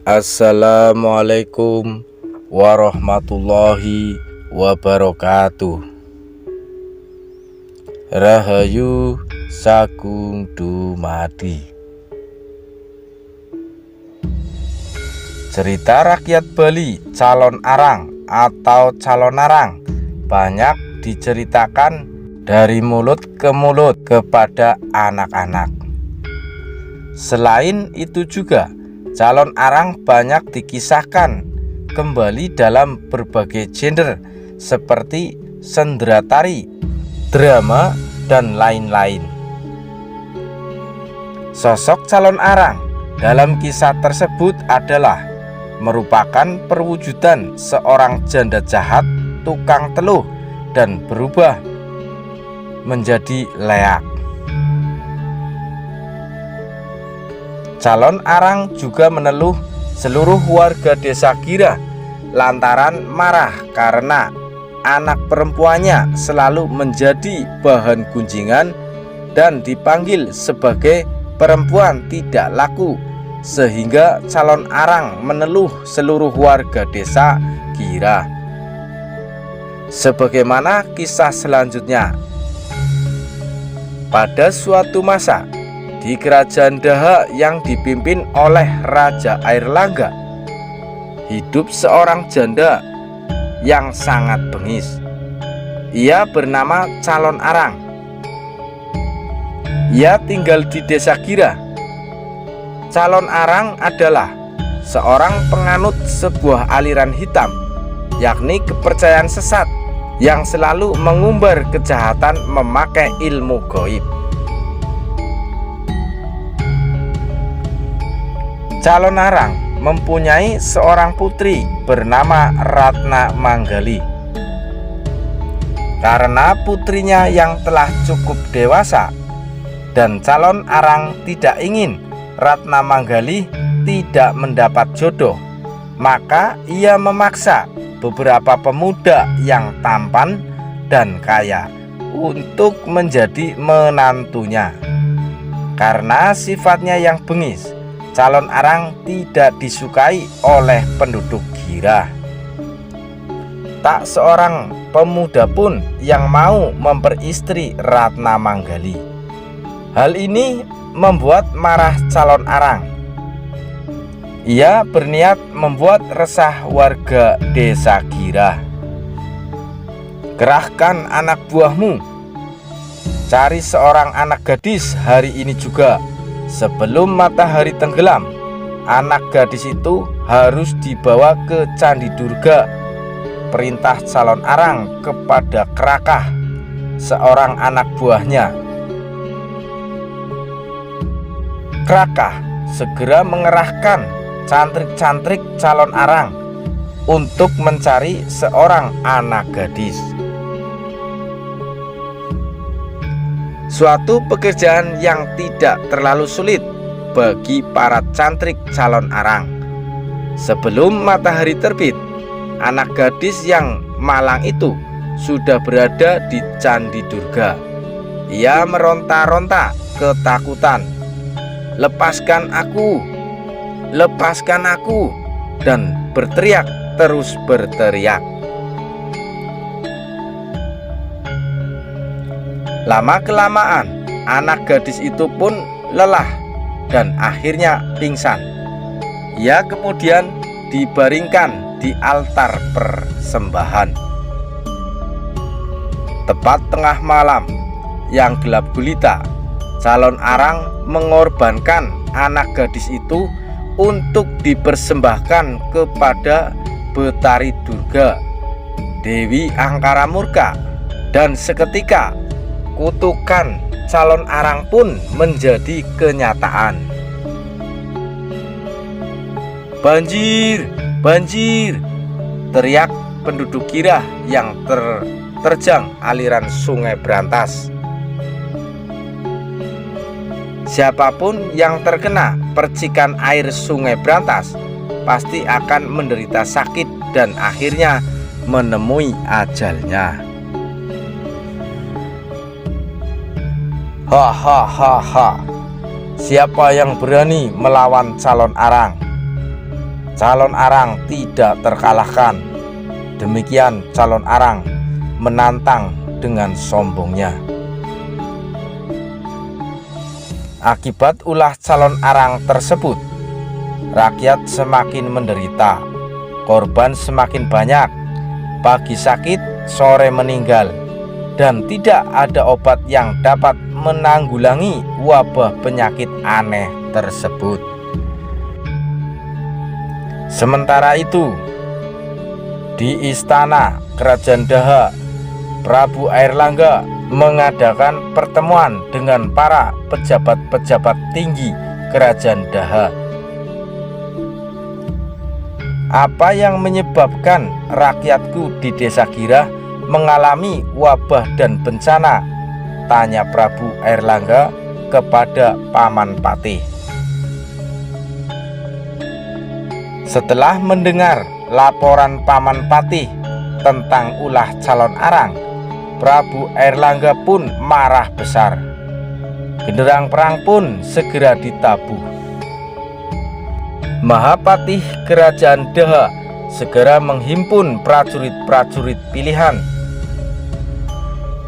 Assalamualaikum warahmatullahi wabarakatuh. Rahayu Sagung Dumadi. Cerita rakyat Bali calon arang atau calon arang banyak diceritakan dari mulut ke mulut kepada anak-anak. Selain itu juga calon arang banyak dikisahkan kembali dalam berbagai genre seperti sendratari, drama, dan lain-lain. Sosok calon arang dalam kisah tersebut adalah merupakan perwujudan seorang janda jahat, tukang teluh, dan berubah menjadi leak. Calon arang juga meneluh seluruh warga desa Gira lantaran marah karena anak perempuannya selalu menjadi bahan gunjingan dan dipanggil sebagai perempuan tidak laku, sehingga calon arang meneluh seluruh warga desa Gira. Sebagaimana kisah selanjutnya. Pada suatu masa di kerajaan Daha yang dipimpin oleh Raja Airlangga, hidup seorang janda yang sangat bengis. Ia bernama Calon Arang. Ia tinggal di desa Gira. Calon Arang adalah seorang penganut sebuah aliran hitam, yakni kepercayaan sesat yang selalu mengumbar kejahatan memakai ilmu gaib. Calon arang mempunyai seorang putri bernama Ratna Manggali. Karena putrinya yang telah cukup dewasa dan calon arang tidak ingin Ratna Manggali tidak mendapat jodoh, maka ia memaksa beberapa pemuda yang tampan dan kaya untuk menjadi menantunya. Karena sifatnya yang bengis, calon arang tidak disukai oleh penduduk Gira. Tak seorang pemuda pun yang mau memperistri Ratna Manggali. Hal ini membuat marah calon arang. Ia berniat membuat resah warga desa Gira. Kerahkan anak buahmu, cari seorang anak gadis hari ini juga. Sebelum matahari tenggelam, anak gadis itu harus dibawa ke Candi Durga. Perintah calon arang kepada Kerakah, seorang anak buahnya. Kerakah segera mengerahkan cantrik-cantrik calon arang untuk mencari seorang anak gadis. Suatu pekerjaan yang tidak terlalu sulit bagi para cantrik calon arang. Sebelum matahari terbit, anak gadis yang malang itu sudah berada di Candi Durga. Ia meronta-ronta ketakutan. "Lepaskan aku! Lepaskan aku!" dan berteriak, terus berteriak. Lama-kelamaan anak gadis itu pun lelah dan akhirnya pingsan. Ia kemudian dibaringkan di altar persembahan. Tepat tengah malam yang gelap gulita, calon arang mengorbankan anak gadis itu untuk dipersembahkan kepada Betari Durga, Dewi Angkara Murka, dan seketika kutukan calon arang pun menjadi kenyataan. "Banjir! Banjir!" teriak penduduk Gira yang terjang aliran Sungai Brantas. Siapapun yang terkena percikan air Sungai Brantas pasti akan menderita sakit dan akhirnya menemui ajalnya. Hahaha. Siapa yang berani melawan calon arang? calon arang tidak terkalahkan. Demikian calon arang menantang dengan sombongnya. Akibat ulah calon arang tersebut, rakyat semakin menderita, korban semakin banyak, pagi sakit, sore meninggal, dan tidak ada obat yang dapat menanggulangi wabah penyakit aneh tersebut. Sementara itu, di istana Kerajaan Daha, Prabu Airlangga mengadakan pertemuan dengan para pejabat-pejabat tinggi Kerajaan Daha. Apa yang menyebabkan rakyatku di Desa Girah mengalami wabah dan bencana? Tanya Prabu Airlangga kepada Paman Patih. Setelah mendengar laporan Paman Patih tentang ulah calon arang, Prabu Airlangga pun marah besar. Genderang perang pun segera ditabuh. Mahapatih Kerajaan Daha segera menghimpun prajurit-prajurit pilihan.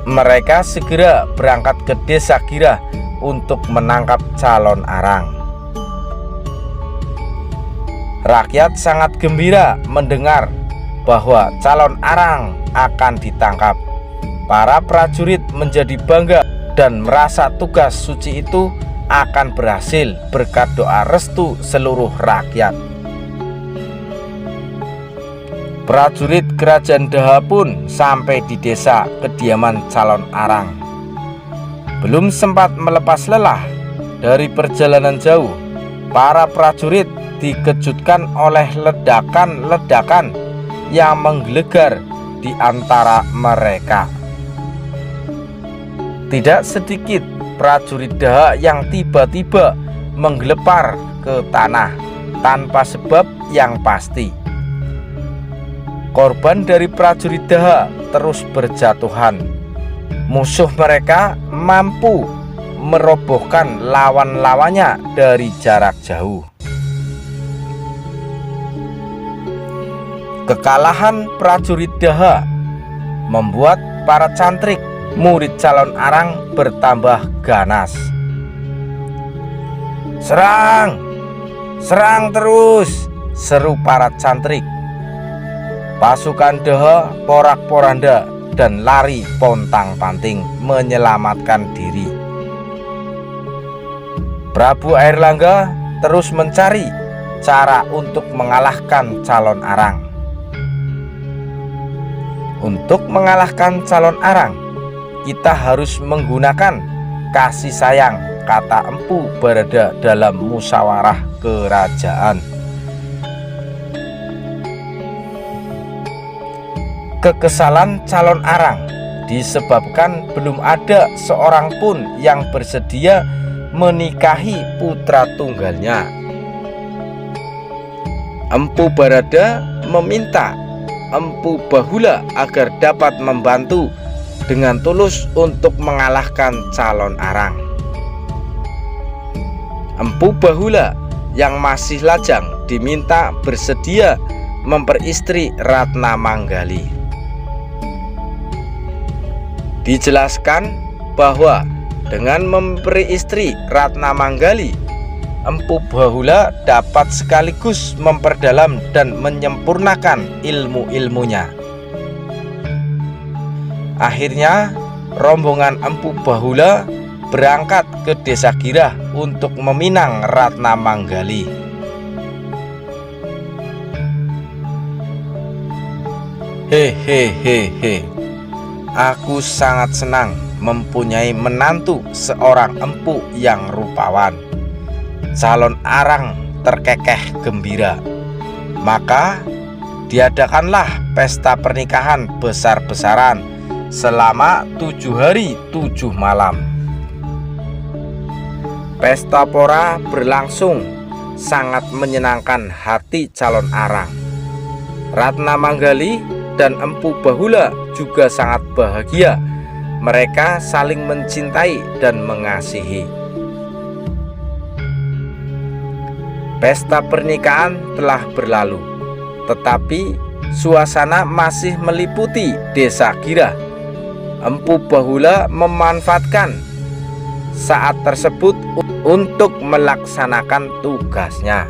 Mereka segera berangkat ke Desa Girah untuk menangkap calon arang. Rakyat sangat gembira mendengar bahwa calon arang akan ditangkap. Para prajurit menjadi bangga dan merasa tugas suci itu akan berhasil berkat doa restu seluruh rakyat. Prajurit Kerajaan Daha pun sampai di desa kediaman calon arang. Belum sempat melepas lelah dari perjalanan jauh, para prajurit dikejutkan oleh ledakan-ledakan yang menggelegar di antara mereka. Tidak sedikit prajurit Daha yang tiba-tiba menggelepar ke tanah tanpa sebab yang pasti. Korban dari prajurit Daha terus berjatuhan. Musuh mereka mampu merobohkan lawan-lawannya dari jarak jauh. Kekalahan prajurit Daha membuat para cantrik murid calon arang bertambah ganas. "Serang! Serang terus!" seru para cantrik. Pasukan Daha porak-poranda dan lari pontang-panting menyelamatkan diri. Prabu Airlangga terus mencari cara untuk mengalahkan calon arang. Untuk mengalahkan calon arang, kita harus menggunakan kasih sayang, kata Empu Barada dalam musyawarah kerajaan. Kekesalan calon arang disebabkan belum ada seorang pun yang bersedia menikahi putra tunggalnya. Empu Barada meminta Empu Bahula agar dapat membantu dengan tulus untuk mengalahkan calon arang. Empu Bahula yang masih lajang diminta bersedia memperistri Ratna Manggali. Dijelaskan bahwa dengan memberi istri Ratna Manggali, Empu Bahula dapat sekaligus memperdalam dan menyempurnakan ilmu-ilmunya. Akhirnya rombongan Empu Bahula berangkat ke Desa Girah untuk meminang Ratna Manggali. Hehehehe, aku sangat senang mempunyai menantu seorang empu yang rupawan. Calon arang terkekeh gembira. Maka diadakanlah pesta pernikahan besar-besaran selama 7 hari 7 malam. Pesta pora berlangsung sangat menyenangkan hati calon arang. Ratna Manggali dan Empu Bahula juga sangat bahagia. Mereka saling mencintai dan mengasihi. Pesta pernikahan telah berlalu, tetapi suasana masih meliputi desa Gira. Empu Bahula memanfaatkan saat tersebut untuk melaksanakan tugasnya.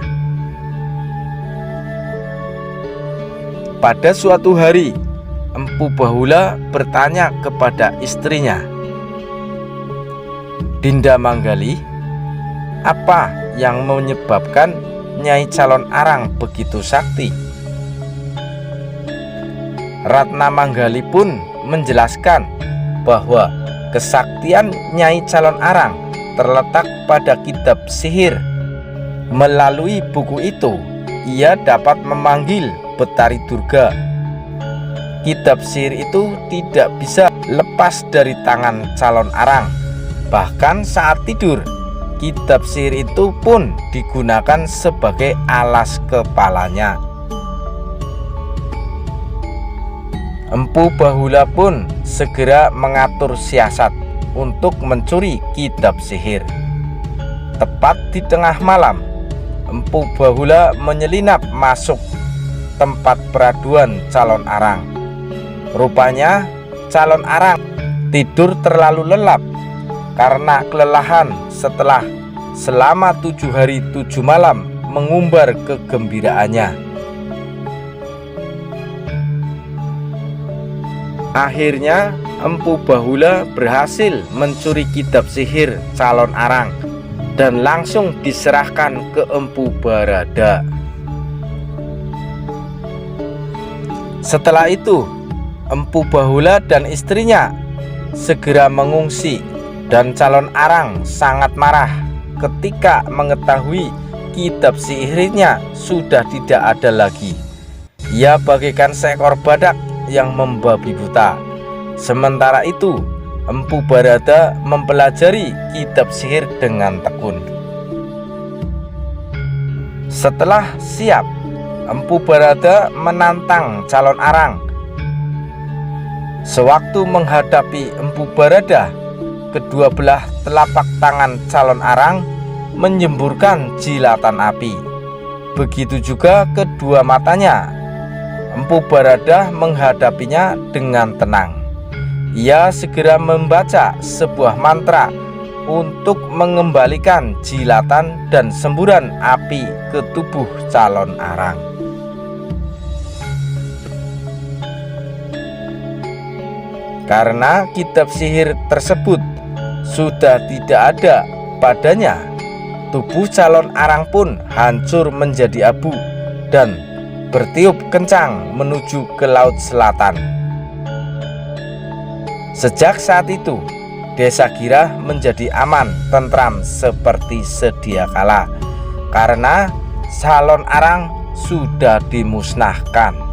Pada suatu hari, Empu Bahula bertanya kepada istrinya, "Dinda Manggali, apa yang menyebabkan Nyai Calon Arang begitu sakti?" Ratna Manggali pun menjelaskan bahwa kesaktian Nyai Calon Arang terletak pada kitab sihir. Melalui buku itu, ia dapat memanggil Betari Durga. Kitab sihir itu tidak bisa lepas dari tangan Calon Arang. Bahkan saat tidur, kitab sihir itu pun digunakan sebagai alas kepalanya. Empu Bahula pun segera mengatur siasat untuk mencuri kitab sihir. Tepat di tengah malam, Empu Bahula menyelinap masuk tempat peraduan Calon Arang. Rupanya Calon Arang tidur terlalu lelap karena kelelahan setelah selama 7 hari 7 malam mengumbar kegembiraannya. Akhirnya Empu Bahula berhasil mencuri kitab sihir Calon Arang dan langsung diserahkan ke Empu Barada. Setelah itu, Empu Bahula dan istrinya segera mengungsi, dan Calon Arang sangat marah ketika mengetahui kitab sihirnya sudah tidak ada lagi. Ia bagaikan seekor badak yang membabi buta. Sementara itu, Empu Barada mempelajari kitab sihir dengan tekun. Setelah siap, Empu Barada menantang Calon Arang. Sewaktu menghadapi Empu Barada, kedua belah telapak tangan Calon Arang menyemburkan jilatan api. Begitu juga kedua matanya. Empu Barada menghadapinya dengan tenang. Ia segera membaca sebuah mantra untuk mengembalikan jilatan dan semburan api ke tubuh Calon Arang. Karena kitab sihir tersebut sudah tidak ada padanya, tubuh Calon Arang pun hancur menjadi abu dan bertiup kencang menuju ke laut selatan. Sejak saat itu, desa Gira menjadi aman, tentram seperti sedia kala, karena Calon Arang sudah dimusnahkan.